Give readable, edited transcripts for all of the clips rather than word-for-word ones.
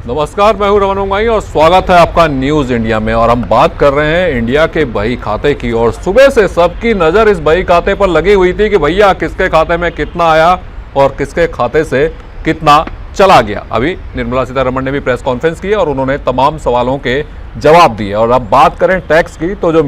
नमस्कार, मैं हूं रमन मंगाई और स्वागत है आपका न्यूज इंडिया में। और हम बात कर रहे हैं इंडिया के बही खाते की। और सुबह से सबकी नज़र इस बही खाते पर लगी हुई थी कि भैया किसके खाते में कितना आया और किसके खाते से कितना चला गया। अभी निर्मला सीतारमण ने भी प्रेस कॉन्फ्रेंस की और उन्होंने तमाम सवालों के जवाब दिए। और अब बात करें टैक्स की, तो जो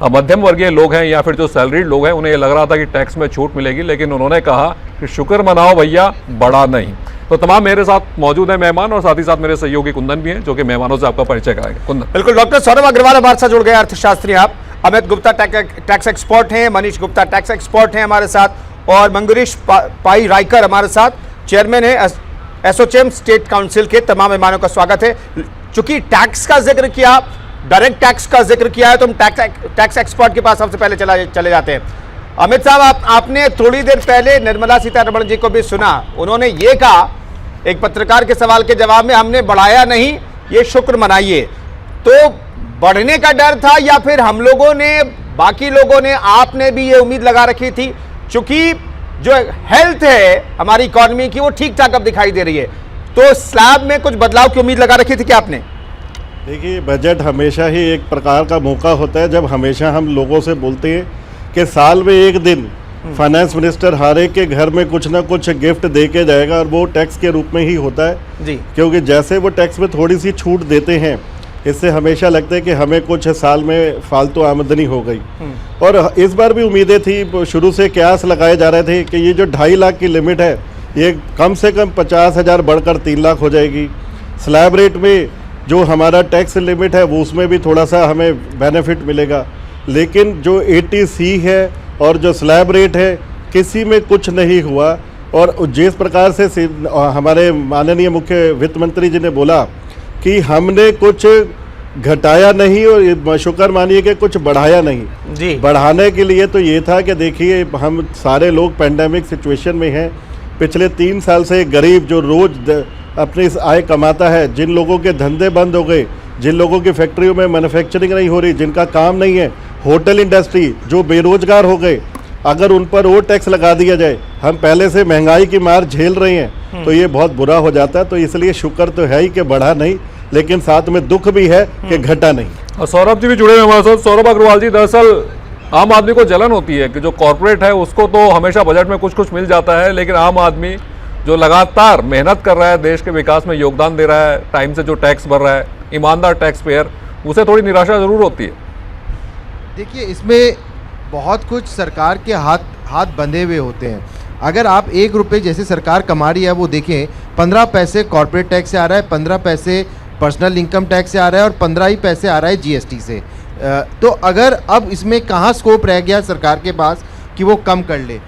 मध्यम वर्गीय लोग हैं या फिर जो सैलरीड लोग हैं, उन्हें ये लग रहा था कि टैक्स में छूट मिलेगी, लेकिन उन्होंने कहा कि शुक्र मनाओ भैया, बड़ा नहीं। तो तमाम मेरे साथ मौजूद है मेहमान और साथ ही साथ मेरे सहयोगी कुंदन भी हैं, जो कि मेहमानों से आपका परिचय कराएंगे। कुंदन। बिल्कुल, डॉक्टर सौरभ अग्रवाल हमारे साथ जुड़ गए, अर्थशास्त्री आप। अमित गुप्ता टैक्स एक्सपर्ट हैं, मनीष गुप्ता टैक्स एक्सपर्ट हैं हमारे साथ, और मंगुरीश पाई रायकर हमारे साथ, चेयरमैन है एसोचैम स्टेट काउंसिल के। तमाम मेहमानों का स्वागत है। चूंकि टैक्स का जिक्र किया, डायरेक्ट टैक्स का जिक्र किया है, तो हम टैक्स एक्सपर्ट के पास सबसे पहले चले जाते हैं। अमित साहब, आपने थोड़ी देर पहले निर्मला सीतारमण जी को भी सुना, उन्होंने ये कहा एक पत्रकार के सवाल के जवाब में, हमने बढ़ाया नहीं, ये शुक्र मनाइए। तो बढ़ने का डर था या फिर हम लोगों ने, बाकी लोगों ने, आपने भी ये उम्मीद लगा रखी थी? चूंकि जो हेल्थ है हमारी इकोनॉमी की, वो ठीक ठाक अब दिखाई दे रही है, तो स्लैब में कुछ बदलाव की उम्मीद लगा रखी थी क्या आपने? देखिए, बजट हमेशा ही एक प्रकार का मौका होता है जब हमेशा हम लोगों से बोलते हैं कि साल में एक दिन फाइनेंस मिनिस्टर हर एक के घर में कुछ ना कुछ गिफ्ट दे के जाएगा, और वो टैक्स के रूप में ही होता है जी। क्योंकि जैसे वो टैक्स में थोड़ी सी छूट देते हैं, इससे हमेशा लगता है कि हमें कुछ साल में फालतू आमदनी हो गई। और इस बार भी उम्मीदें थी, शुरू से कयास लगाए जा रहे थे कि ये जो 2.5 लाख की लिमिट है, ये कम से कम 50,000 बढ़कर 3 लाख हो जाएगी। स्लैब रेट में जो हमारा टैक्स लिमिट है, वो उसमें भी थोड़ा सा हमें बेनिफिट मिलेगा, लेकिन जो 80C है और जो स्लैब रेट है, किसी में कुछ नहीं हुआ। और जिस प्रकार से हमारे माननीय मुख्य वित्त मंत्री जी ने बोला कि हमने कुछ घटाया नहीं और शुक्र मानिए कि कुछ बढ़ाया नहीं जी। बढ़ाने के लिए तो ये था कि देखिए, हम सारे लोग पेंडेमिक सिचुएशन में हैं। पिछले 3 साल से गरीब जो रोज़ अपनी आय कमाता है, जिन लोगों के धंधे बंद हो गए, जिन लोगों की फैक्ट्रियों में मैन्युफैक्चरिंग नहीं हो रही, जिनका काम नहीं है, होटल इंडस्ट्री जो बेरोजगार हो गए, अगर उन पर और टैक्स लगा दिया जाए, हम पहले से महंगाई की मार झेल रहे हैं, तो ये बहुत बुरा हो जाता है। तो इसलिए शुक्र तो है ही कि बढ़ा नहीं, लेकिन साथ में दुख भी है कि घटा नहीं। और सौरभ जी भी जुड़े हुए हमारे साथ। सौरभ अग्रवाल जी, दरअसल आम आदमी को जलन होती है कि जो कॉर्पोरेट है उसको तो हमेशा बजट में कुछ कुछ मिल जाता है, लेकिन आम आदमी जो लगातार मेहनत कर रहा है, देश के विकास में योगदान दे रहा है, टाइम से जो टैक्स भर रहा है, ईमानदार टैक्स पेयर, उसे थोड़ी निराशा जरूर होती है। देखिए, इसमें बहुत कुछ सरकार के हाथ बंधे हुए होते हैं। अगर आप 1 रुपये जैसे सरकार कमा रही है, वो देखें 15 पैसे कॉर्पोरेट टैक्स से आ रहा है, 15 पैसे पर्सनल इनकम टैक्स से आ रहा है, और 15 ही पैसे आ रहा है GST से। तो अगर अब इसमें कहाँ स्कोप रह गया सरकार के पास कि वो कम कर ले?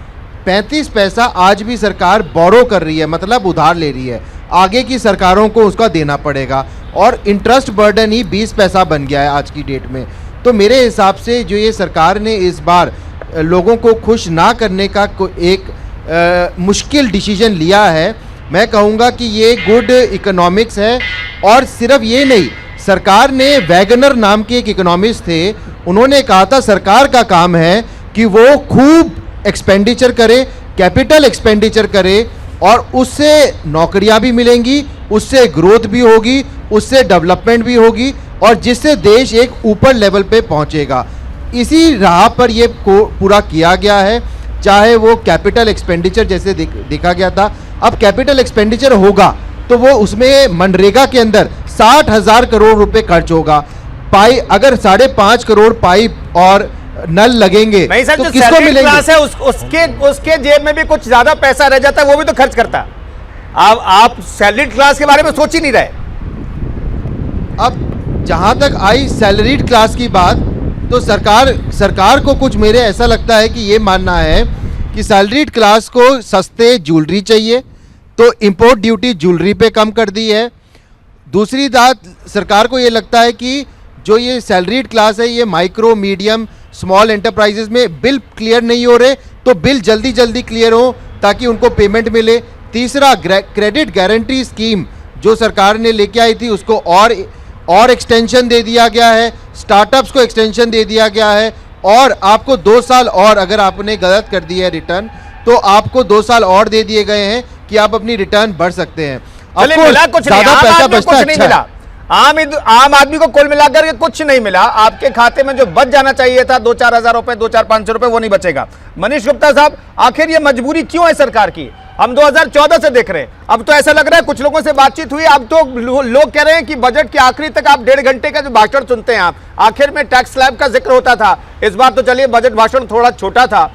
35 पैसा आज भी सरकार बोरो कर रही है, मतलब उधार ले रही है। आगे की सरकारों को उसका देना पड़ेगा, और इंटरेस्ट बर्डन ही 20 पैसा बन गया है आज की डेट में। तो मेरे हिसाब से जो ये सरकार ने इस बार लोगों को खुश ना करने का एक मुश्किल डिसीजन लिया है, मैं कहूँगा कि ये गुड इकोनॉमिक्स है। और सिर्फ ये नहीं, सरकार ने वैगनर नाम के एक इकोनॉमिस्ट थे, उन्होंने कहा था सरकार का काम है कि वो खूब एक्सपेंडिचर करे, कैपिटल एक्सपेंडिचर करे, और उससे नौकरियां भी मिलेंगी, उससे ग्रोथ भी होगी, उससे डेवलपमेंट भी होगी, और जिससे देश एक ऊपर लेवल पे पहुंचेगा। इसी राह पर ये पूरा किया गया है। चाहे वो कैपिटल एक्सपेंडिचर जैसे देखा गया था, अब कैपिटल एक्सपेंडिचर होगा तो वो उसमें मनरेगा के अंदर 60,000 करोड़ रुपए खर्च होगा। अगर 5.5 करोड़ पाइप और नल लगेंगे तो किसको मिलेंगे? है उसके जेब में भी कुछ ज्यादा पैसा रह जाता है, वो भी तो खर्च करता है। आप सैलरीड क्लास के बारे में सोच ही नहीं रहे। अब जहां तक आई सैलरीड क्लास की बात, तो सरकार को कुछ मेरे ऐसा लगता है कि ये मानना है कि सैलरीड क्लास को सस्ते ज्वेलरी चाहिए, तो इंपोर्ट ड्यूटी ज्वेलरी पे कम कर दी है। दूसरी बात, सरकार को ये लगता है कि जो ये सैलरीड क्लास है, ये माइक्रो, मीडियम, स्मॉल एंटरप्राइजेस में बिल क्लियर नहीं हो रहे, तो बिल जल्दी जल्दी क्लियर हो ताकि उनको पेमेंट मिले। तीसरा, क्रेडिट गारंटी स्कीम जो सरकार ने लेके आई थी, उसको और एक्सटेंशन दे दिया गया है, स्टार्टअप्स को एक्सटेंशन दे दिया गया है, और आपको 2 साल और, अगर आपने गलत कर दी है रिटर्न, तो आपको 2 साल और दे दिए गए हैं कि आप अपनी रिटर्न भर सकते हैं। चलिए मिला कुछ नहीं, ज्यादा आम पैसा आदमी को बचता कुछ नहीं अच्छा मिला। आम आदमी को कुल मिलाकर के कुछ नहीं मिला। आपके खाते में जो बच जाना चाहिए था 2-4 हजार रुपए, 2-4-500 रुपए, वो नहीं बचेगा। मनीष गुप्ता साहब, आखिर ये मजबूरी क्यों है सरकार की? हम 2014 से देख रहे हैं, अब तो ऐसा लग रहा है, कुछ लोगों से बातचीत हुई, अब तो लोग कह रहे हैं कि बजट के आखिरी तक आप 1.5 घंटे का जो भाषण सुनते हैं, आप आखिर में टैक्स स्लैब का जिक्र होता था। इस बार तो चलिए बजट भाषण थोड़ा छोटा था,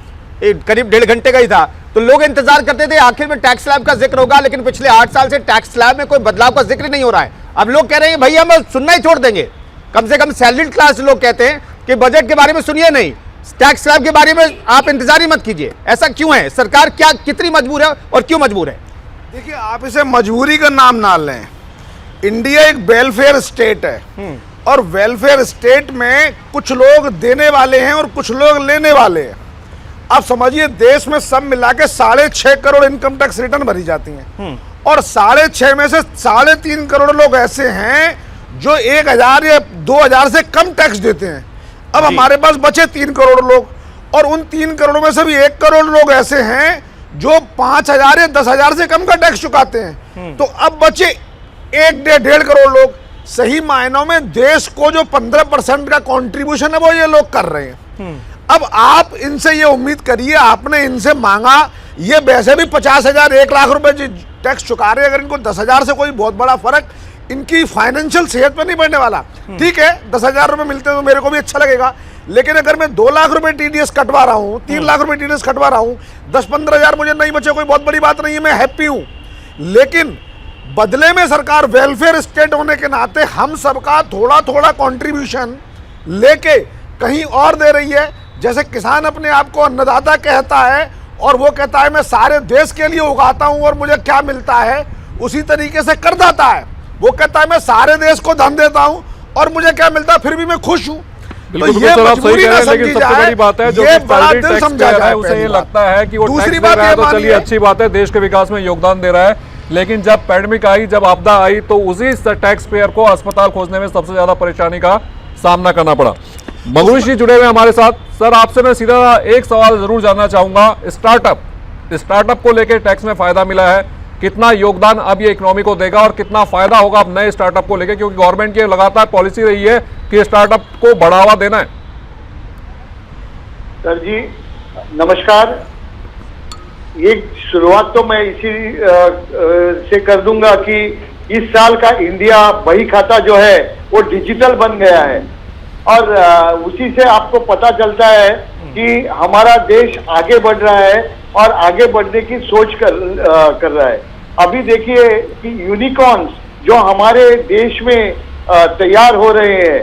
करीब 1.5 घंटे का ही था, तो लोग इंतजार करते थे आखिर में टैक्स स्लैब का जिक्र होगा, लेकिन पिछले 8 साल से टैक्स स्लैब में कोई बदलाव का जिक्र नहीं हो रहा है। अब लोग कह रहे हैं भैया हम सुनना ही छोड़ देंगे। कम से कम सैलरीड क्लास लोग कहते हैं कि बजट के बारे में सुनिए नहीं, टैक्स स्लैब के बारे में आप इंतजार ही मत कीजिए। ऐसा क्यों है? सरकार क्या कितनी मजबूर है और क्यों मजबूर है? देखिए, आप इसे मजबूरी का नाम ना लें। इंडिया एक वेलफेयर स्टेट है और वेलफेयर स्टेट में कुछ लोग देने वाले हैं और कुछ लोग लेने वाले हैं। आप समझिए, देश में सब मिला के 6.5 करोड़ इनकम टैक्स रिटर्न भरी जाती हैं और 6.5 में से 3.5 करोड़ लोग ऐसे हैं जो 1,000 या 2,000 से कम टैक्स देते हैं। अब हमारे पास बचे 3 करोड़ लोग और उन 3 करोड़ में से भी 1 करोड़ लोग ऐसे हैं जो 5,000 या 10,000 से कम का टैक्स चुकाते हैं। तो अब बचे 1-1.5 करोड़ लोग। सही मायनों में देश को जो 15% का कंट्रीब्यूशन है वो ये लोग कर रहे हैं। अब आप इनसे ये उम्मीद करिए, आपने इनसे मांगा, ये वैसे भी 50,000 1 लाख रुपए टैक्स चुका रहे हैं, अगर इनको 10,000 से कोई बहुत बड़ा फर्क इनकी फाइनेंशियल सेहत पे नहीं पड़ने वाला। ठीक है, 10,000 रुपए मिलते हैं तो मेरे को भी अच्छा लगेगा, लेकिन अगर मैं 2 लाख रुपए टीडीएस कटवा रहा हूँ, 3 लाख रुपए टीडीएस कटवा रहा हूँ, 10-15 हजार मुझे नहीं बचे, कोई बहुत बड़ी बात नहीं है, मैं हैप्पी हूँ। लेकिन बदले में सरकार वेलफेयर स्टेट होने के नाते हम सबका थोड़ा थोड़ा कंट्रीब्यूशन लेके कहीं और दे रही है। जैसे किसान अपने आप को अन्नदाता कहता है और वो कहता है मैं सारे देश के लिए उगाता हूं और मुझे क्या मिलता है, उसी तरीके से करदाता है, वो कहता है मैं सारे देश को धन देता हूं और मुझे क्या मिलता है, फिर भी मैं खुश हूं। बिल्कुल सर, आप सही कह रहे हैं, लेकिन सबसे बड़ी बात है जो टैक्स पेयर है उसे ये लगता है कि वो टैक्स दे रहा है तो चलिए अच्छी बात है, देश के विकास में योगदान दे रहा है, लेकिन जब पैंडेमिक आई, जब आपदा आई, तो उसी टैक्स पेयर को अस्पताल खोजने में सबसे ज्यादा परेशानी का सामना करना पड़ा। मंगरूश जी जुड़े हुए हमारे साथ। सर, आपसे मैं सीधा एक सवाल जरूर जानना चाहूंगा, स्टार्टअप को लेकर टैक्स में फायदा मिला है, कितना योगदान अब ये इकोनॉमी को देगा और कितना फायदा होगा अब नए स्टार्टअप को लेकर, क्योंकि गवर्नमेंट की लगातार पॉलिसी रही है कि स्टार्टअप को बढ़ावा देना है। सर जी नमस्कार। ये शुरुआत तो मैं इसी से कर दूंगा कि इस साल का इंडिया बही खाता जो है वो डिजिटल बन गया है और उसी से आपको पता चलता है कि हमारा देश आगे बढ़ रहा है और आगे बढ़ने की सोच कर रहा है। अभी देखिए कि यूनिकॉर्न्स जो हमारे देश में तैयार हो रहे हैं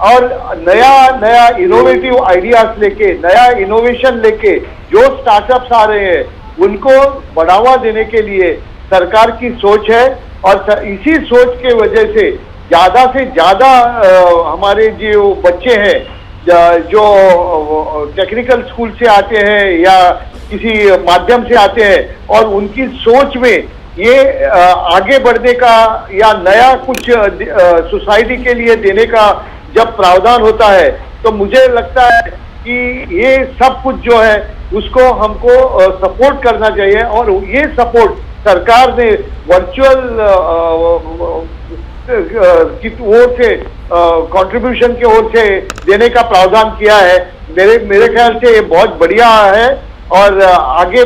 और नया इनोवेटिव आइडियाज लेके, नया इनोवेशन लेके जो स्टार्टअप्स आ रहे हैं उनको बढ़ावा देने के लिए सरकार की सोच है और इसी सोच के वजह से ज्यादा से ज्यादा हमारे जो बच्चे हैं जो टेक्निकल स्कूल से आते हैं या किसी माध्यम से आते हैं और उनकी सोच में ये आगे बढ़ने का या नया कुछ सोसाइटी के लिए देने का जब प्रावधान होता है तो मुझे लगता है कि ये सब कुछ जो है उसको हमको सपोर्ट करना चाहिए और ये सपोर्ट सरकार ने वर्चुअल की ओर से कंट्रीब्यूशन की ओर से देने का प्रावधान किया है। मेरे ख्याल से ये बहुत बढ़िया है और आगे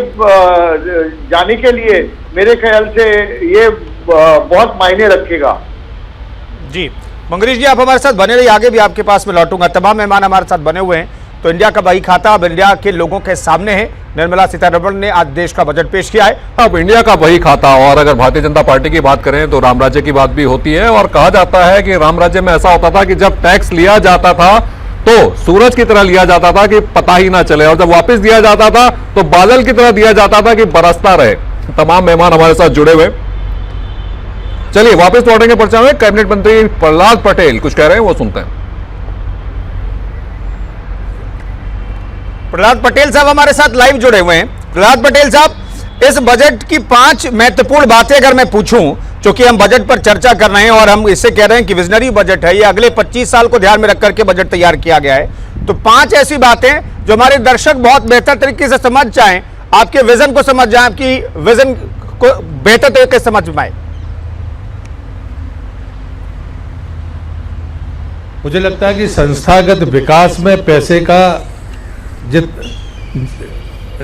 जाने के लिए मेरे ख्याल से ये बहुत मायने रखेगा। जी मंगरीश जी, आप हमारे साथ बने रहिए, आगे भी आपके पास में लौटूंगा। तमाम मेहमान हमारे साथ बने हुए हैं। तो इंडिया का बही खाता अब इंडिया के लोगों के सामने है। निर्मला सीतारमण ने आज देश का बजट पेश किया है। अब इंडिया का बही खाता, और अगर भारतीय जनता पार्टी की बात करें तो राम राज्य की बात भी होती है और कहा जाता है कि राम राज्य में ऐसा होता था कि जब टैक्स लिया जाता था तो सूरज की तरह लिया जाता था कि पता ही ना चले, और जब वापस दिया जाता था तो बादल की तरह दिया जाता था कि बरसता रहे। तमाम मेहमान हमारे साथ जुड़े हुए। चलिए वापस लौटेंगे पर्चा में। कैबिनेट मंत्री प्रहलाद पटेल कुछ कह रहे हैं, वो सुनते हैं। प्रहलाद पटेल साहब हमारे साथ लाइव जुड़े हुए हैं। प्रहलाद पटेल साहब, इस बजट की 5 महत्वपूर्ण बातें अगर मैं पूछूं, क्योंकि हम बजट पर चर्चा कर रहे हैं और हम इससे कह रहे हैं कि विजनरी बजट है, ये अगले 25 साल को ध्यान में रख करके बजट तैयार किया गया है, तो 5 ऐसी बातें जो हमारे दर्शक बहुत बेहतर तरीके से समझ जाएं, आपके विजन को समझ जाएं, आपकी विजन को बेहतर तरीके से समझ पाए। मुझे लगता है कि संस्थागत विकास में पैसे का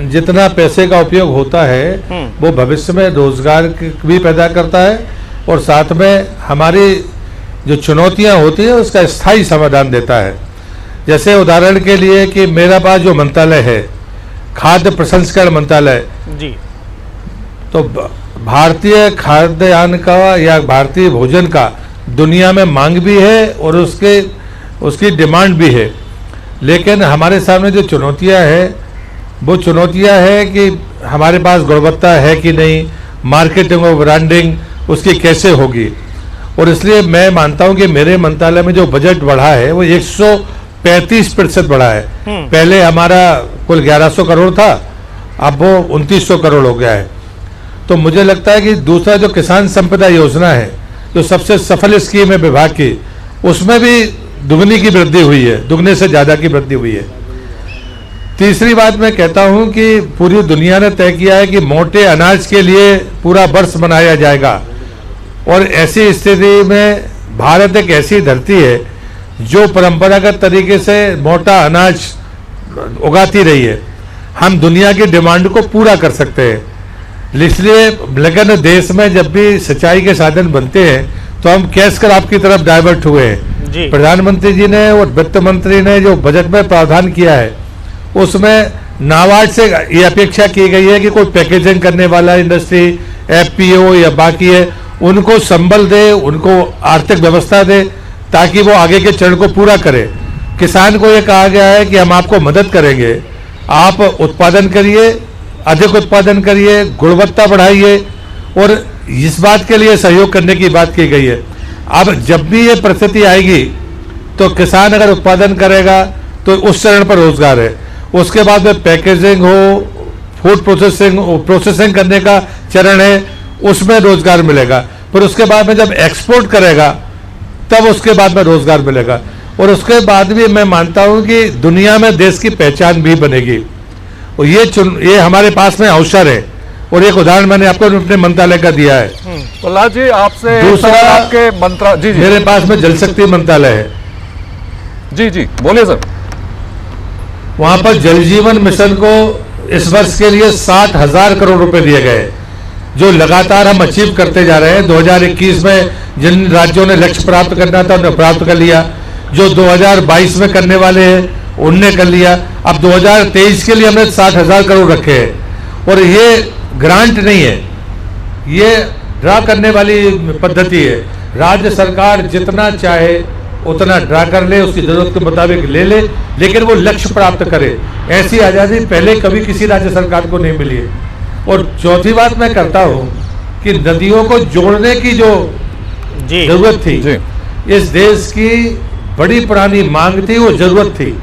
जितना पैसे का उपयोग होता है वो भविष्य में रोजगार भी पैदा करता है और साथ में हमारी जो चुनौतियां होती हैं उसका स्थायी समाधान देता है। जैसे उदाहरण के लिए कि मेरा पास जो मंत्रालय है, खाद्य प्रसंस्करण मंत्रालय जी, तो भारतीय खाद्यान्न का या भारतीय भोजन का दुनिया में मांग भी है और उसकी डिमांड भी है, लेकिन हमारे सामने जो चुनौतियां हैं वो चुनौतियां है कि हमारे पास गुणवत्ता है कि नहीं, मार्केटिंग और ब्रांडिंग उसकी कैसे होगी। और इसलिए मैं मानता हूं कि मेरे मंत्रालय में जो बजट बढ़ा है वो 135% बढ़ा है। पहले हमारा कुल 1100 करोड़ था, अब वो 2900 करोड़ हो गया है। तो मुझे लगता है कि दूसरा जो किसान संपदा योजना है, जो सबसे सफल स्कीम है विभाग की, उसमें भी दुगनी की वृद्धि हुई है, दुगने से ज़्यादा की वृद्धि हुई है। तीसरी बात मैं कहता हूं कि पूरी दुनिया ने तय किया है कि मोटे अनाज के लिए पूरा वर्ष मनाया जाएगा, और ऐसी स्थिति में भारत एक ऐसी धरती है जो परंपरागत तरीके से मोटा अनाज उगाती रही है। हम दुनिया की डिमांड को पूरा कर सकते हैं। इसलिए लेकिन देश में जब भी सिंचाई के साधन बनते हैं तो हम कैश क्रॉप की तरफ डाइवर्ट हुए हैं। प्रधानमंत्री जी ने और वित्त मंत्री ने जो बजट में प्रावधान किया है उसमें नाबार्ड से ये अपेक्षा की गई है कि कोई पैकेजिंग करने वाला इंडस्ट्री, एफपीओ या बाकी है, उनको संबल दे, उनको आर्थिक व्यवस्था दे ताकि वो आगे के चरण को पूरा करे। किसान को ये कहा गया है कि हम आपको मदद करेंगे, आप उत्पादन करिए, अधिक उत्पादन करिए, गुणवत्ता बढ़ाइए, और इस बात के लिए सहयोग करने की बात की गई है। अब जब भी ये परिस्थिति आएगी तो किसान अगर उत्पादन करेगा तो उस चरण पर रोजगार है, उसके बाद में पैकेजिंग हो, फूड प्रोसेसिंग करने का चरण है, उसमें रोजगार मिलेगा। फिर उसके बाद में जब एक्सपोर्ट करेगा तब उसके बाद में रोजगार मिलेगा, और उसके बाद भी मैं मानता हूं कि दुनिया में देश की पहचान भी बनेगी। और ये हमारे पास में अवसर है, और एक उदाहरण मैंने आपको अपने मंत्रालय का दिया है। प्रहलाद जी, आपसे दूसरा आपके जी मेरे पास में जल शक्ति मंत्रालय है। जी बोलिए सर। वहां पर जल जीवन मिशन को इस वर्ष के लिए 60,000 करोड़ रुपए दिए गए, जो लगातार हम अचीव करते जा रहे हैं। 2021 में जिन राज्यों ने लक्ष्य प्राप्त करना था उन्हें प्राप्त कर लिया, जो 2022 में करने वाले हैं उनने कर लिया। अब 2023 के लिए हमने 60,000 करोड़ रखे हैं, और ये ग्रांट नहीं है, ये ड्रा करने वाली पद्धति है। राज्य सरकार जितना चाहे उतना ड्रा कर ले, उसकी जरूरत के मुताबिक ले ले, लेकिन वो लक्ष्य प्राप्त करे। ऐसी आज़ादी पहले कभी किसी राज्य सरकार को नहीं मिली है। और चौथी बात मैं करता हूं कि नदियों को जोड़ने की जो जरूरत थी, इस देश की बड़ी पुरानी मांग थी, वो जरूरत थी,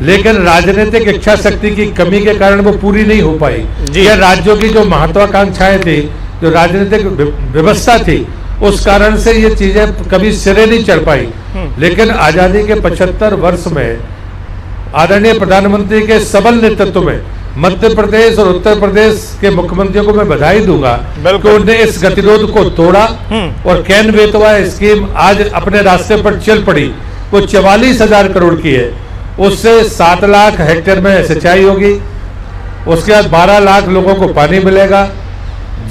लेकिन राजनीतिक इच्छा शक्ति की कमी के कारण वो पूरी नहीं हो पाई। यह राज्यों की जो महत्वाकांक्षाएं थी, जो राजनीतिक व्यवस्था थी, उस कारण से ये चीजें कभी सिरे नहीं चढ़ पाई। लेकिन आजादी के 75 वर्ष में आदरणीय प्रधानमंत्री के सबल नेतृत्व में मध्य प्रदेश और उत्तर प्रदेश के मुख्यमंत्रियों को मैं बधाई दूंगा कि उन्होंने इस गतिरोध को तोड़ा, और कैन बेतवा स्कीम आज अपने रास्ते पर चल पड़ी। वो 44,000 करोड़ की है, उससे 7 लाख हेक्टेयर में सिंचाई होगी, उसके बाद 12 लाख लोगों को पानी मिलेगा,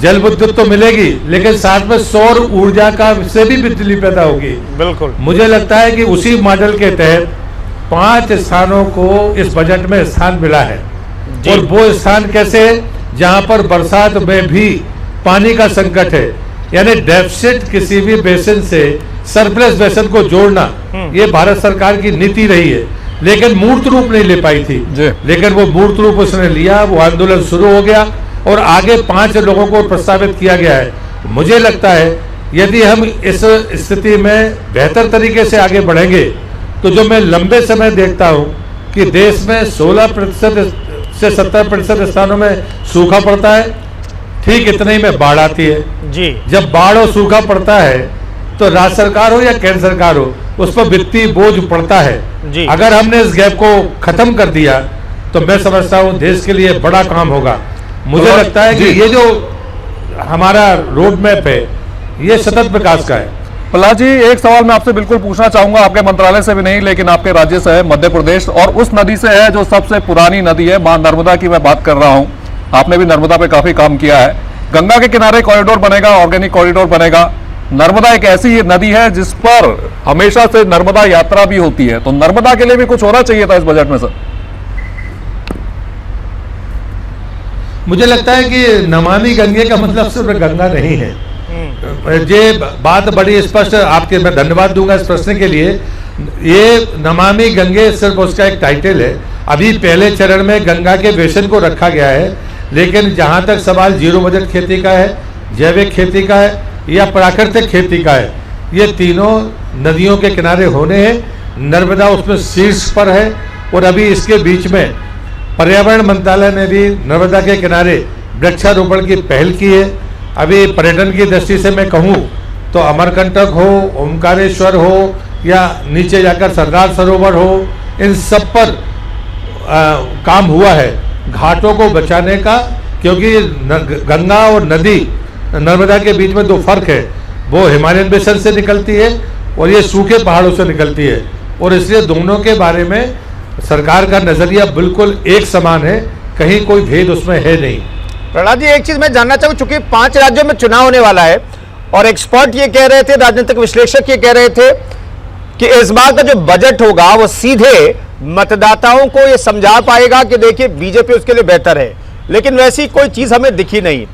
जल विद्युत तो मिलेगी, लेकिन साथ में सौर ऊर्जा का से भी बिजली पैदा होगी। बिल्कुल, मुझे लगता है कि उसी मॉडल के तहत 5 स्थानों को इस बजट में स्थान मिला है, और वो स्थान कैसे है जहां पर बरसात में भी पानी का संकट है, यानी डेफिसिट किसी भी बेसिन से सरप्लस बेसिन को जोड़ना, ये भारत सरकार की नीति रही है, लेकिन मूर्त रूप नहीं ले पाई थी। लेकिन वो मूर्त रूप उसने लिया, वो आंदोलन शुरू हो गया, और आगे 5 लोगों को प्रस्तावित किया गया है। मुझे लगता है यदि हम इस स्थिति में बेहतर तरीके से आगे बढ़ेंगे तो जो मैं लंबे समय देखता हूं कि देश में 16% से 70% स्थानों में सूखा पड़ता है, ठीक इतने ही में बाढ़ आती है। जी, जब बाढ़ और सूखा पड़ता है तो राज्य सरकार हो या केंद्र सरकार हो, उस पर वित्तीय बोझ पड़ता है। अगर हमने इस गैप को खत्म कर दिया तो मैं समझता हूं देश के लिए बड़ा काम होगा। मुझे लगता है कि ये जो हमारा रोड मैप है ये सतत विकास का है, प्रहलाद जी, एक सवाल मैं आपसे बिल्कुल पूछना चाहूंगा, आपके मंत्रालय से भी नहीं लेकिन आपके राज्य से है, मध्य प्रदेश, और उस नदी से है जो सबसे पुरानी नदी है, मां नर्मदा की मैं बात कर रहा हूं। आपने भी नर्मदा पे काफी काम किया है। गंगा के किनारे कॉरिडोर बनेगा, ऑर्गेनिक कॉरिडोर बनेगा। नर्मदा एक ऐसी नदी है जिस पर हमेशा से नर्मदा यात्रा भी होती है, तो नर्मदा के लिए भी कुछ होना चाहिए था इस बजट में सर। मुझे लगता है कि नमामि गंगे का मतलब सिर्फ गंगा नहीं है। ये बात बड़ी स्पष्ट, आपके मैं धन्यवाद दूंगा इस प्रश्न के लिए। ये नमामि गंगे सिर्फ उसका एक टाइटल है। अभी पहले चरण में गंगा के बेसिन को रखा गया है, लेकिन जहां तक सवाल जीरो बजट खेती का है, जैविक खेती का है या प्राकृतिक खेती का है, ये तीनों नदियों के किनारे होने हैं। नर्मदा उसमें शीर्ष पर है और अभी इसके बीच में पर्यावरण मंत्रालय ने भी नर्मदा के किनारे वृक्षारोपण की पहल की है। अभी पर्यटन की दृष्टि से मैं कहूँ तो अमरकंटक हो, ओमकारेश्वर हो या नीचे जाकर सरदार सरोवर हो, इन सब पर काम हुआ है घाटों को बचाने का, क्योंकि गंगा और नदी नर्मदा के बीच में दो फर्क है। वो हिमालयन बेसिन से निकलती है और ये सूखे पहाड़ों से निकलती है, और इसलिए दोनों के बारे में सरकार का नजरिया बिल्कुल एक समान है, कहीं कोई भेद उसमें है नहीं। प्रहलाद जी, एक चीज मैं जानना चाहूँ, चूंकि 5 राज्यों में चुनाव होने वाला है और एक्सपर्ट ये कह रहे थे, राजनीतिक विश्लेषक ये कह रहे थे कि इस बार का जो बजट होगा वो सीधे मतदाताओं को ये समझा पाएगा कि देखिए बीजेपी उसके लिए बेहतर है, लेकिन वैसी कोई चीज हमें दिखी नहीं।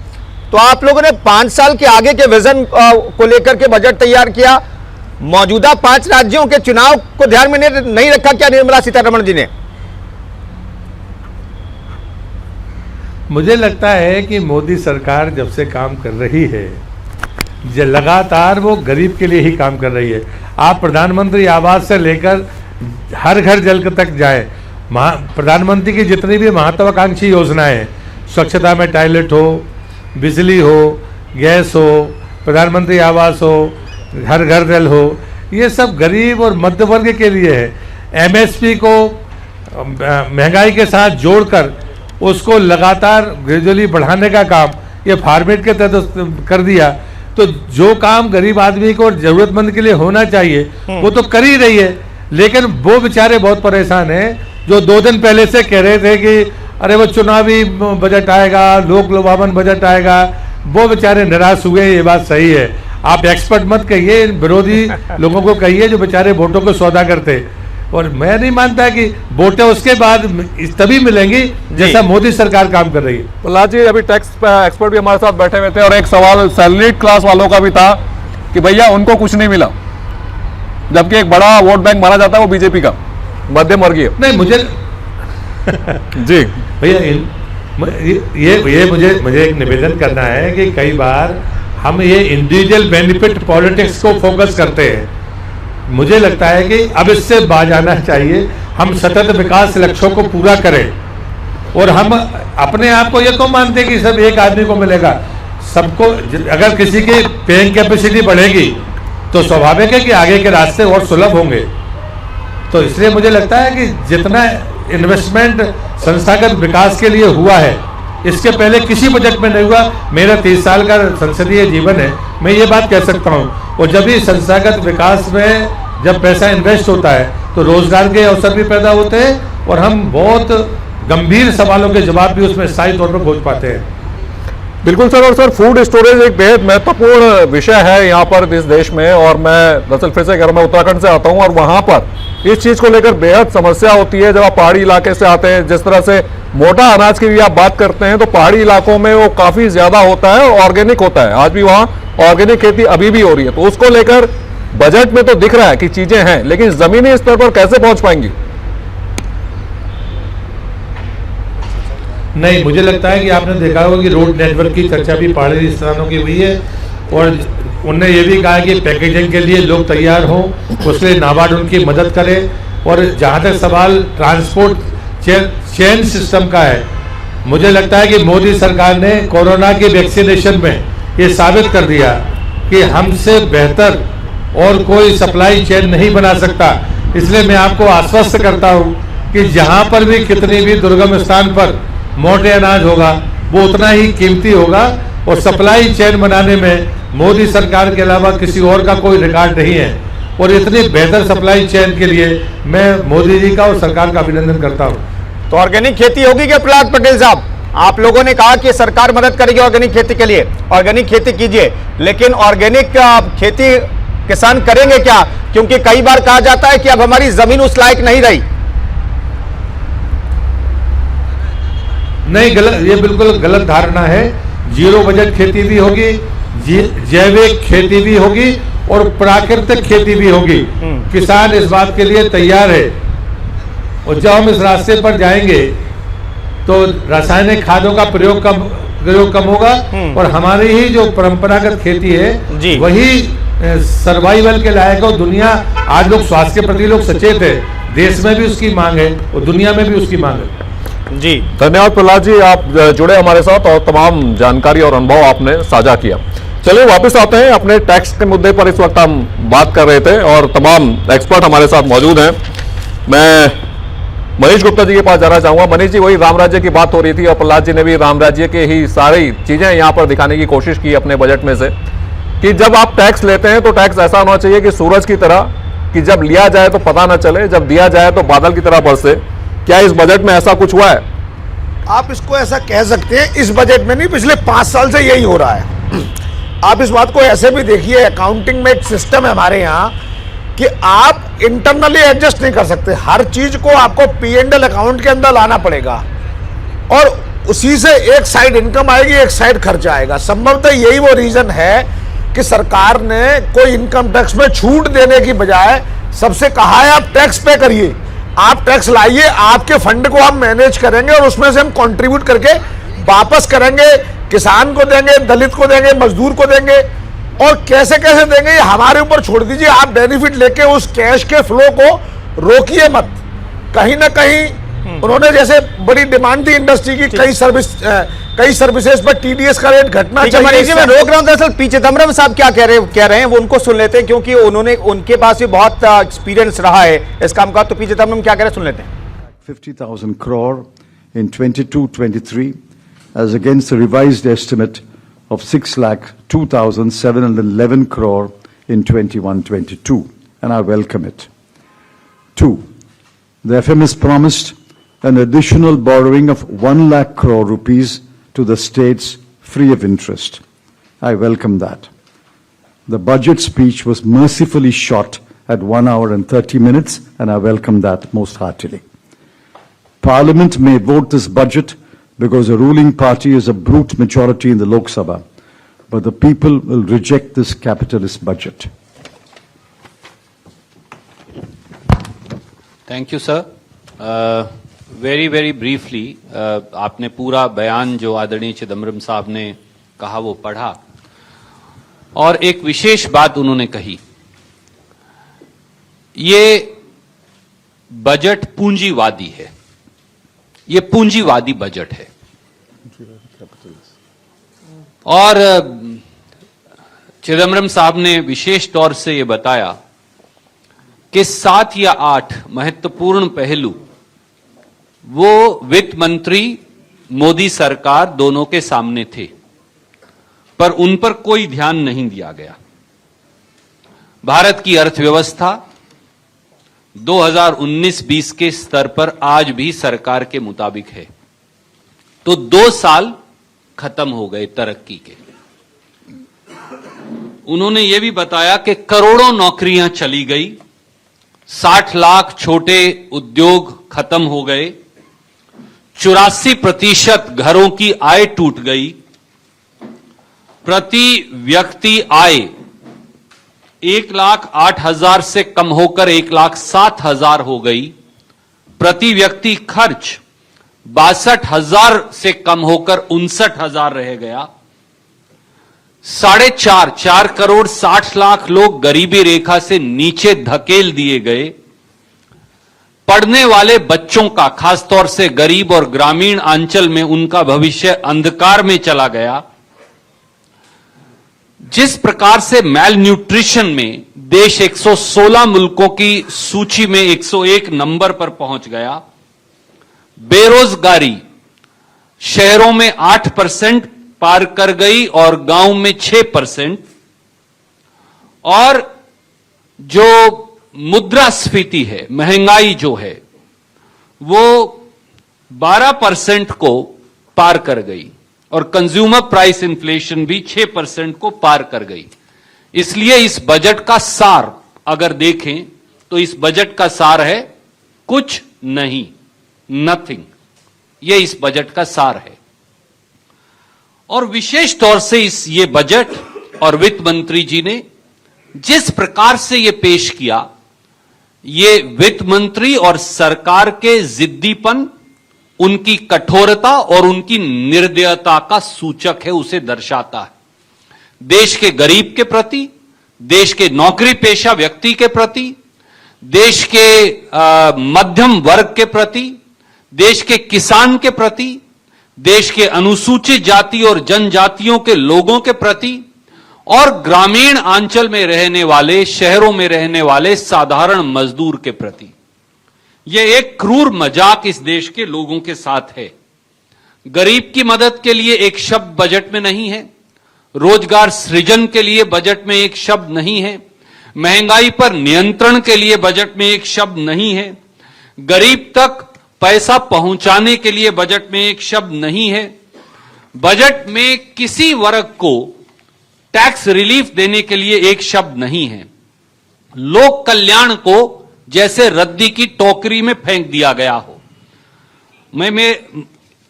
तो आप लोगों ने 5 साल के आगे के विजन को लेकर के बजट तैयार किया, मौजूदा 5 राज्यों के चुनाव को ध्यान में नहीं रखा क्या निर्मला सीतारमण जी ने? मुझे लगता है कि मोदी सरकार जब से काम कर रही है, लगातार वो गरीब के लिए ही काम कर रही है। आप प्रधानमंत्री आवास से लेकर हर घर जल तक जाए, प्रधानमंत्री की जितनी भी महत्वाकांक्षी योजनाएं हैं, स्वच्छता में टॉयलेट हो, बिजली हो, गैस हो, प्रधानमंत्री आवास हो, हर घर जल हो, ये सब गरीब और मध्य वर्ग के लिए है। एमएसपी को महंगाई के साथ जोड़कर उसको लगातार ग्रेजुअली बढ़ाने का काम ये फार्मेट के तहत कर दिया। तो जो काम गरीब आदमी को और जरूरतमंद के लिए होना चाहिए वो तो कर ही रही है, लेकिन वो बेचारे बहुत परेशान हैं जो 2 दिन पहले से कह रहे थे कि अरे वो चुनावी बजट आएगा, लोक लुभावन बजट आएगा, वो बेचारे निराश हुए। ये बात सही है, आप एक्सपर्ट मत कहिए, विरोधी लोगों को कहिए जो बेचारे वोटों को सौदा करते। और मैं नहीं मानता कि वोटें उसके बाद तभी मिलेंगी जैसा मोदी सरकार काम कर रही है। प्रहलाद जी, अभी टैक्स एक्सपर्ट भी हमारे साथ बैठे हुए थे और एक सवाल सैलरीड क्लास वालों का भी था कि भैया उनको कुछ नहीं मिला, जबकि एक बड़ा वोट बैंक माना जाता है वो बीजेपी का मध्यम वर्गीय। नहीं, मुझे जी भैया ये मुझे एक निवेदन करना है कि कई बार हम ये इंडिविजुअल बेनिफिट पॉलिटिक्स को फोकस करते हैं। मुझे लगता है कि अब इससे बाज आना चाहिए। हम सतत विकास लक्ष्यों को पूरा करें और हम अपने आप को ये तो मानते हैं कि सब एक आदमी को मिलेगा। सबको, अगर किसी की पेइंग कैपेसिटी बढ़ेगी तो स्वाभाविक है कि आगे के रास्ते और सुलभ होंगे। तो इसलिए मुझे लगता है कि जितना इन्वेस्टमेंट संस्थागत विकास के लिए हुआ है, इसके पहले किसी बजट में नहीं हुआ। मेरा 30 साल का संसदीय जीवन है, मैं ये बात कह सकता हूँ। और जब भी संस्थागत विकास में जब पैसा इन्वेस्ट होता है तो रोजगार के अवसर भी पैदा होते हैं और हम बहुत गंभीर सवालों के जवाब भी उसमें स्थायी तौर पर खोज पाते हैं। बिल्कुल सर। और सर, फूड स्टोरेज एक बेहद महत्वपूर्ण विषय है यहाँ पर इस देश में, और मैं दरअसल फिर से कह रहा हूँ, मैं उत्तराखंड से आता हूँ और वहाँ पर इस चीज़ को लेकर बेहद समस्या होती है। जब आप पहाड़ी इलाके से आते हैं, जिस तरह से मोटा अनाज की भी आप बात करते हैं, तो पहाड़ी इलाकों में वो काफ़ी ज़्यादा होता है और ऑर्गेनिक होता है। आज भी वहाँ ऑर्गेनिक खेती अभी भी हो रही है, तो उसको लेकर बजट में तो दिख रहा है कि चीज़ें हैं, लेकिन ज़मीनी स्तर पर कैसे पहुँच पाएंगी? नहीं, मुझे लगता है कि आपने देखा होगा कि रोड नेटवर्क की चर्चा भी पहाड़ी स्थानों की हुई है और उनने ये भी कहा कि पैकेजिंग के लिए लोग तैयार हों, उसके लिए नाबार्ड उनकी मदद करे। और जहाँ तक सवाल ट्रांसपोर्ट चेन सिस्टम का है, मुझे लगता है कि मोदी सरकार ने कोरोना की वैक्सीनेशन में ये साबित कर दिया कि हमसे बेहतर और कोई सप्लाई चेन नहीं बना सकता। इसलिए मैं आपको आश्वस्त करता हूँ कि जहाँ पर भी कितनी भी दुर्गम स्थान पर मोटे अनाज होगा वो उतना ही कीमती होगा और सप्लाई चेन बनाने में मोदी सरकार के अलावा किसी और का कोई रिकॉर्ड नहीं है। और इतनी बेहतर सप्लाई चेन के लिए मैं मोदी जी का और सरकार का अभिनंदन करता हूं। तो ऑर्गेनिक खेती होगी क्या प्रहलाद पटेल साहब? आप लोगों ने कहा कि सरकार मदद करेगी ऑर्गेनिक खेती के लिए, ऑर्गेनिक खेती कीजिए, लेकिन ऑर्गेनिक खेती किसान करेंगे क्या? क्योंकि कई बार कहा जाता है कि अब हमारी जमीन उस लायक नहीं रही। नहीं, गलत, ये बिल्कुल गलत धारणा है। जीरो बजट खेती भी होगी, जैविक खेती भी होगी और प्राकृतिक खेती भी होगी। किसान इस बात के लिए तैयार है। और जब हम इस रास्ते पर जाएंगे तो रासायनिक खादों का प्रयोग कम होगा और हमारी ही जो परंपरागत खेती है वही सर्वाइवल के लायक है। दुनिया आज लोग स्वास्थ्य के प्रति लोग सचेत है, देश में भी उसकी मांग है और दुनिया में भी उसकी मांग है। जी धन्यवाद प्रहलाद जी, आप जुड़े हमारे साथ और तमाम जानकारी और अनुभव आपने साझा किया। चलिए वापस आते हैं अपने टैक्स के मुद्दे पर। इस वक्त हम बात कर रहे थे और तमाम एक्सपर्ट हमारे साथ मौजूद हैं। मैं मनीष गुप्ता जी के पास जाना चाहूंगा। मनीष जी, वही राम राज्य की बात हो रही थी और प्रहलाद जी ने भी राम राज्य के ही सारी चीजें यहां पर दिखाने की कोशिश की अपने बजट में से, कि जब आप टैक्स लेते हैं तो टैक्स ऐसा होना चाहिए कि सूरज की तरह, कि जब लिया जाए तो पता न चले, जब दिया जाए तो बादल की तरह बरसे। क्या इस बजट में ऐसा कुछ हुआ है? आप इसको ऐसा कह सकते हैं, इस बजट में नहीं, पिछले 5 साल से यही हो रहा है। आप इस बात को ऐसे भी देखिए, अकाउंटिंग में एक सिस्टम है हमारे यहाँ कि आप इंटरनली एडजस्ट नहीं कर सकते। हर चीज को आपको P&L अकाउंट के अंदर लाना पड़ेगा और उसी से एक साइड इनकम आएगी, एक साइड खर्चा आएगा। संभवतः यही वो रीजन है कि सरकार ने कोई इनकम टैक्स में छूट देने की बजाय सबसे कहा है आप टैक्स पे करिए, आप टैक्स लाइए, आपके फंड को हम मैनेज करेंगे और उसमें से हम कंट्रीब्यूट करके वापस करेंगे, किसान को देंगे, दलित को देंगे, मजदूर को देंगे, और कैसे कैसे देंगे ये हमारे ऊपर छोड़ दीजिए। आप बेनिफिट लेके उस कैश के फ्लो को रोकिए मत। कहीं ना कहीं उन्होंने जैसे बड़ी डिमांड थी इंडस्ट्री की, कई सर्विसेज पर TDS का रेट घटना चाहिए। मैं रोक रहा हूं, दरअसल पी चिदम्बरम साहब क्या कह रहे हैं वो उनको सुन लेते हैं, क्योंकि उनके पास भी बहुत एक्सपीरियंस रहा है इस काम का। तो पी चिदम्बरम क्या कह रहे हैं सुन लेते हैं। 50,000 crore in 22-23 as against the revised estimate of 6,02,711 crore in 21-22, and I welcome it. 2. The FM has promised an additional borrowing of 1 lakh crore rupees to the states free of interest. I welcome that. The budget speech was mercifully shot at 1 hour and 30 minutes, and I welcome that most heartily. Parliament may vote this budget because the ruling party is a brute majority in the Lok Sabha, but the people will reject this capitalist budget. Thank you, sir. Very briefly, आपने पूरा बयान जो आदरणीय चिदम्बरम साहब ने कहा वो पढ़ा और एक विशेष बात उन्होंने कही, ये बजट पूंजीवादी है, ये पूंजीवादी बजट है। और चिदम्बरम साहब ने विशेष तौर से ये बताया कि 7 या 8 महत्वपूर्ण पहलू वो वित्त मंत्री मोदी सरकार दोनों के सामने थे, पर उन पर कोई ध्यान नहीं दिया गया। भारत की अर्थव्यवस्था 2019-20 के स्तर पर आज भी सरकार के मुताबिक है, तो 2 साल खत्म हो गए तरक्की के। उन्होंने यह भी बताया कि करोड़ों नौकरियां चली गई, 60 लाख छोटे उद्योग खत्म हो गए, 84% घरों की आय टूट गई, प्रति व्यक्ति आय 1,08,000 से कम होकर 1,07,000 हो गई, प्रति व्यक्ति खर्च 62,000 से कम होकर 59,000 रह गया, 4 करोड़ 60 लाख लोग गरीबी रेखा से नीचे धकेल दिए गए, पढ़ने वाले बच्चों का खासतौर से गरीब और ग्रामीण अंचल में उनका भविष्य अंधकार में चला गया। जिस प्रकार से मैल न्यूट्रिशन में देश 116 मुल्कों की सूची में 101 नंबर पर पहुंच गया, बेरोजगारी शहरों में 8% पार कर गई और गांव में 6%, और जो मुद्रास्फीति है, महंगाई जो है, वो 12% को पार कर गई और कंज्यूमर प्राइस इन्फ्लेशन भी 6% को पार कर गई। इसलिए इस बजट का सार अगर देखें तो इस बजट का सार है कुछ नहीं, नथिंग। ये इस बजट का सार है। और विशेष तौर से ये बजट और वित्त मंत्री जी ने जिस प्रकार से ये पेश किया, ये वित्त मंत्री और सरकार के जिद्दीपन, उनकी कठोरता और उनकी निर्दयता का सूचक है, उसे दर्शाता है। देश के गरीब के प्रति, देश के नौकरी पेशा व्यक्ति के प्रति, देश के मध्यम वर्ग के प्रति, देश के किसान के प्रति, देश के अनुसूचित जाति और जनजातियों के लोगों के प्रति और ग्रामीण अंचल में रहने वाले, शहरों में रहने वाले साधारण मजदूर के प्रति यह एक क्रूर मजाक इस देश के लोगों के साथ है। गरीब की मदद के लिए एक शब्द बजट में नहीं है, रोजगार सृजन के लिए बजट में एक शब्द नहीं है, महंगाई पर नियंत्रण के लिए बजट में एक शब्द नहीं है, गरीब तक पैसा पहुंचाने के लिए बजट में एक शब्द नहीं है, बजट में किसी वर्ग को टैक्स रिलीफ देने के लिए एक शब्द नहीं है। लोक कल्याण को जैसे रद्दी की टोकरी में फेंक दिया गया हो। मैं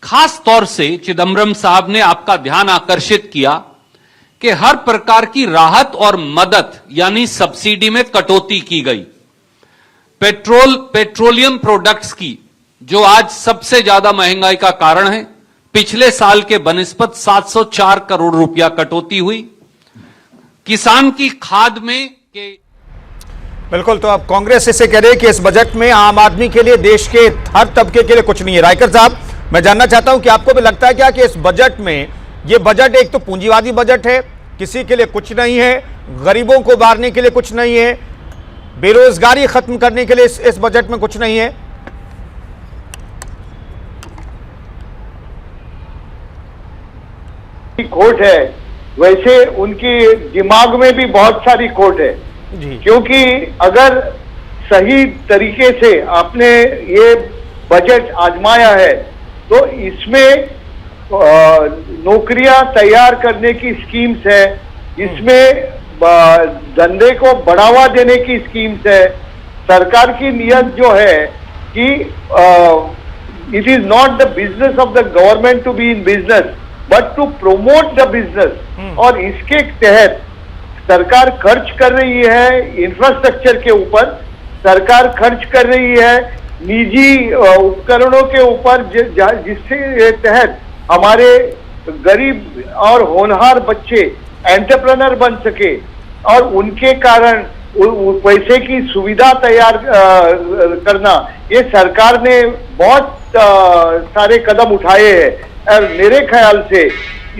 खास तौर से चिदम्बरम साहब ने आपका ध्यान आकर्षित किया कि हर प्रकार की राहत और मदद यानी सब्सिडी में कटौती की गई। पेट्रोलियम प्रोडक्ट्स की, जो आज सबसे ज्यादा महंगाई का कारण है, पिछले साल के बनिस्बत 704 करोड़ रुपया कटौती हुई। किसान की खाद में के बिल्कुल, तो अब कांग्रेस इसे कह रही है कि इस बजट में आम आदमी के लिए, देश के हर तबके के लिए कुछ नहीं है। रायकर साहब, मैं जानना चाहता हूं कि आपको भी लगता है क्या कि इस बजट में, ये बजट एक तो पूंजीवादी बजट है, किसी के लिए कुछ नहीं है, गरीबों को मारने के लिए कुछ नहीं है, बेरोजगारी खत्म करने के लिए इस बजट में कुछ नहीं है? खोट है, वैसे उनकी दिमाग में भी बहुत सारी खोट है जी। क्योंकि अगर सही तरीके से आपने ये बजट आजमाया है तो इसमें नौकरियां तैयार करने की स्कीम्स है, इसमें धंधे को बढ़ावा देने की स्कीम्स है। सरकार की नियत जो है कि it is not the business of the government to be in business but to promote the business, और इसके तहत सरकार खर्च कर रही है इंफ्रास्ट्रक्चर के ऊपर, सरकार खर्च कर रही है निजी उपकरणों के ऊपर, जिससे तहत हमारे गरीब और होनहार बच्चे एंटरप्रेन्योर बन सके और उनके कारण पैसे की सुविधा तैयार करना। ये सरकार ने बहुत सारे कदम उठाए हैं और मेरे ख्याल से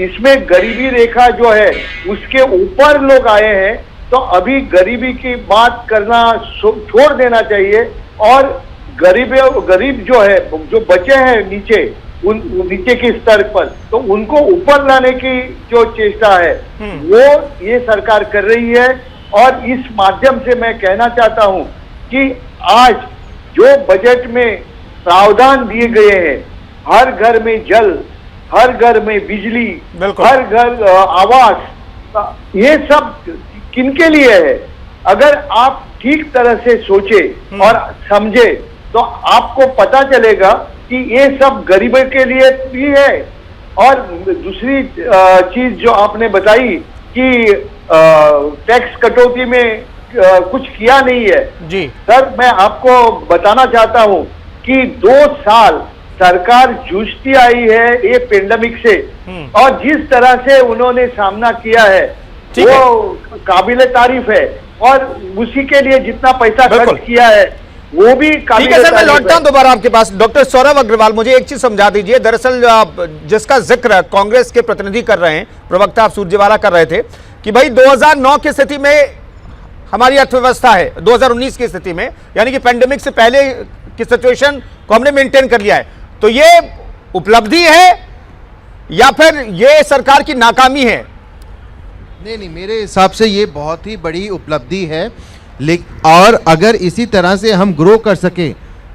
इसमें गरीबी रेखा जो है उसके ऊपर लोग आए हैं, तो अभी गरीबी की बात करना छोड़ देना चाहिए और गरीब जो है, जो बचे हैं नीचे, नीचे के स्तर पर, तो उनको ऊपर लाने की जो चेष्टा है वो ये सरकार कर रही है। और इस माध्यम से मैं कहना चाहता हूं कि आज जो बजट में प्रावधान दिए गए हैं, हर घर में जल, हर घर में बिजली, हर घर आवास, ये सब किनके लिए है? अगर आप ठीक तरह से सोचे और समझे तो आपको पता चलेगा कि ये सब गरीबों के लिए भी है। और दूसरी चीज जो आपने बताई कि टैक्स कटौती में कुछ किया नहीं है जी सर, मैं आपको बताना चाहता हूं कि 2 साल सरकार जूझती आई है ये पेंडेमिक से, और जिस तरह से उन्होंने सामना किया है वो काबिले तारीफ है, और उसी के लिए जितना पैसा खर्च किया है वो भी ठीक है सर। मैं लौटता हूं दोबारा आपके पास। डॉक्टर सौरभ अग्रवाल, मुझे एक चीज समझा दीजिए। दरअसल जिसका जिक्र कांग्रेस के प्रतिनिधि कर रहे हैं, प्रवक्ता सुरजेवाला कर रहे थे कि भाई 2009 की स्थिति में हमारी अर्थव्यवस्था है, 2019 की स्थिति में, यानी कि पेंडेमिक से पहले की सिचुएशन को हमने मेंटेन कर लिया है। तो ये उपलब्धि है या फिर ये सरकार की नाकामी है? नहीं, मेरे हिसाब से ये बहुत ही बड़ी उपलब्धि है। और अगर इसी तरह से हम ग्रो कर सकें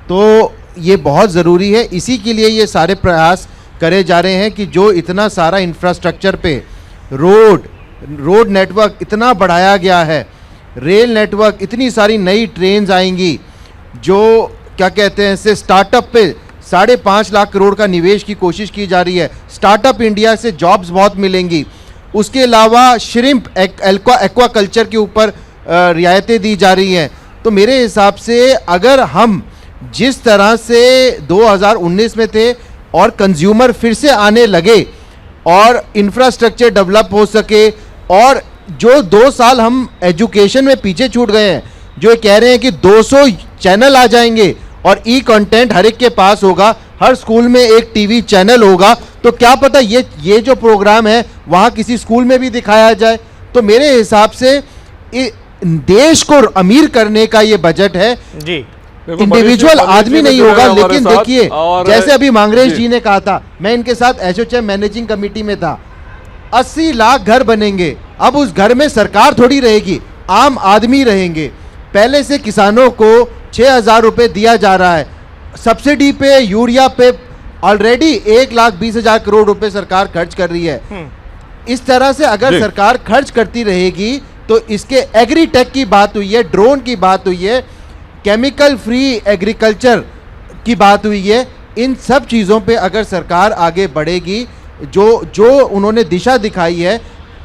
तो ये बहुत ज़रूरी है। इसी के लिए ये सारे प्रयास करे जा रहे हैं कि जो इतना सारा इंफ्रास्ट्रक्चर पे रोड नेटवर्क इतना बढ़ाया गया है, रेल नेटवर्क, इतनी सारी नई ट्रेन्स आएंगी, जो क्या कहते हैं से स्टार्टअप पे 5.5 लाख करोड़ का निवेश की कोशिश की जा रही है। स्टार्टअप इंडिया से जॉब्स बहुत मिलेंगी। उसके अलावा श्रिम्प एक्वाकल्चर के ऊपर रियायतें दी जा रही हैं। तो मेरे हिसाब से अगर हम जिस तरह से 2019 में थे और कंज्यूमर फिर से आने लगे और इंफ्रास्ट्रक्चर डेवलप हो सके, और जो 2 साल हम एजुकेशन में पीछे छूट गए हैं, जो कह रहे हैं कि 200 चैनल आ जाएंगे और ई कंटेंट हर एक के पास होगा, हर स्कूल में एक टीवी चैनल होगा, तो क्या पता ये जो प्रोग्राम है वहाँ किसी स्कूल में भी दिखाया जाए। तो मेरे हिसाब से देश को अमीर करने का ये बजट है जी। इंडिविजुअल आदमी नहीं होगा। लेकिन देखिए, जैसे अभी मांगरेश जी ने कहा था, मैं इनके साथ एसोचैम मैनेजिंग कमेटी में था, 80 लाख घर बनेंगे। अब उस घर में सरकार थोड़ी रहेगी, आम आदमी रहेंगे। पहले से किसानों को 6,000 रुपये दिया जा रहा है, सब्सिडी पे, यूरिया पे ऑलरेडी 1,20,000 करोड़ रुपए सरकार खर्च कर रही है। इस तरह से अगर सरकार खर्च करती रहेगी तो इसके एग्रीटेक की बात हुई है, ड्रोन की बात हुई है, केमिकल फ्री एग्रीकल्चर की बात हुई है। इन सब चीज़ों पे अगर सरकार आगे बढ़ेगी, जो उन्होंने दिशा दिखाई है,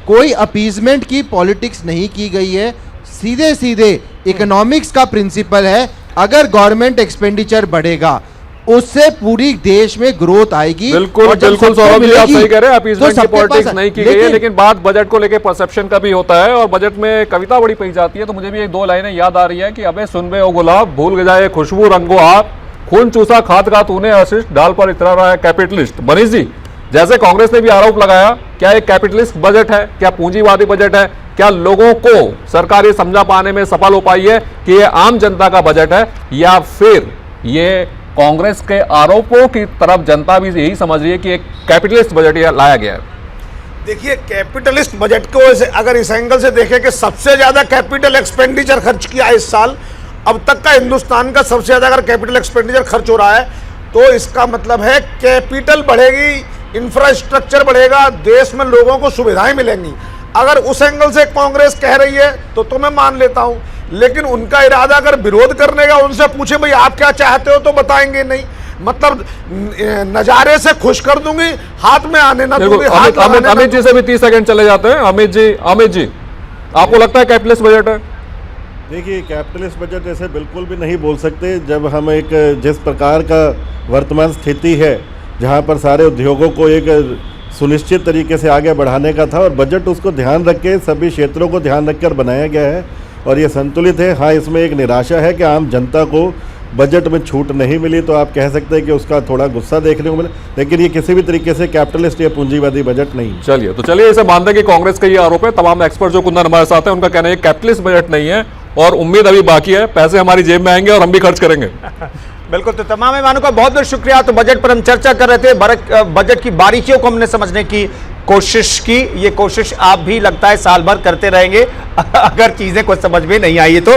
कोई अपीजमेंट की पॉलिटिक्स नहीं की गई है, सीधे सीधे इकोनॉमिक्स का प्रिंसिपल है। अगर गवर्नमेंट एक्सपेंडिचर बढ़ेगा उससे पूरी देश में ग्रोथ आएगी। बिल्कुल बिल्कुल सौरभ जी, आप सही कह रहे हैं, अपीजमेंट की पॉलिटिक्स नहीं की गई है, लेकिन बात बजट को लेकर परसेप्शन का भी होता है। और बजट में कविता बड़ी पढ़ी जाती है, तो मुझे भी 1-2 लाइनें याद आ रही है कि अबे सुन बे ओ गुलाब, भूल जाए खुशबू रंगो आप, खून चूसा खाद का तूने आशीष, डाल पर इतरा रहा है कैपिटलिस्ट। मनीष जी, जैसे कांग्रेस ने भी आरोप लगाया, क्या एक कैपिटलिस्ट बजट है, क्या पूंजीवादी बजट है, क्या लोगों को सरकार ये समझा पाने में सफल हो पाई है कि ये आम जनता का बजट है, या फिर ये कांग्रेस के आरोपों की तरफ जनता भी यही समझ रही है कि एक कैपिटलिस्ट बजट लाया गया है? देखिए, कैपिटलिस्ट बजट को अगर इस एंगल से देखें कि सबसे ज्यादा कैपिटल एक्सपेंडिचर खर्च किया इस साल, अब तक का हिंदुस्तान का सबसे ज्यादा अगर कैपिटल एक्सपेंडिचर खर्च हो रहा है, तो इसका मतलब है कैपिटल बढ़ेगी, इंफ्रास्ट्रक्चर बढ़ेगा, देश में लोगों को सुविधाएं मिलेंगी। अगर उस एंगल से कांग्रेस कह रही है तो मैं मान लेता हूं, लेकिन उनका इरादा अगर विरोध करने का, उनसे पूछे भाई आप क्या चाहते हो, तो बताएंगे नहीं। मतलब नजारे से खुश कर दूंगी, हाथ में आने ना दूंगी। अमित जी से भी 30 सेकंड चले जाते हैं। अमित जी, आपको लगता है कैपिटलिस्ट बजट है? देखिए, कैपिटलिस्ट बजट ऐसे बिल्कुल भी नहीं बोल सकते। जब हम जिस प्रकार का वर्तमान स्थिति है, जहां पर सारे उद्योगों को एक सुनिश्चित तरीके से आगे बढ़ाने का था, और बजट उसको ध्यान रख के, सभी क्षेत्रों को ध्यान रखकर बनाया गया है और ये संतुलित है। हाँ, इसमें एक निराशा है कि आम जनता को बजट में छूट नहीं मिली, तो आप कह सकते हैं कि उसका थोड़ा गुस्सा देखने को मिला, लेकिन ये किसी भी तरीके से कैपिटलिस्ट या पूंजीवादी बजट नहीं। चलिए इसे मानते हैं कि कांग्रेस का ये आरोप है। तमाम एक्सपर्ट जो कुंदन हमारे साथ हैं, उनका कहना है कैपिटलिस्ट बजट नहीं है और उम्मीद अभी बाकी है, पैसे हमारी जेब में आएंगे और हम भी खर्च करेंगे। बिल्कुल, तो तमाम मेहमानों का बहुत बहुत शुक्रिया। तो बजट पर हम चर्चा कर रहे थे, बजट की बारीकियों को हमने समझने की कोशिश की। ये कोशिश आप भी लगता है साल भर करते रहेंगे अगर चीजें कुछ समझ में नहीं आई तो।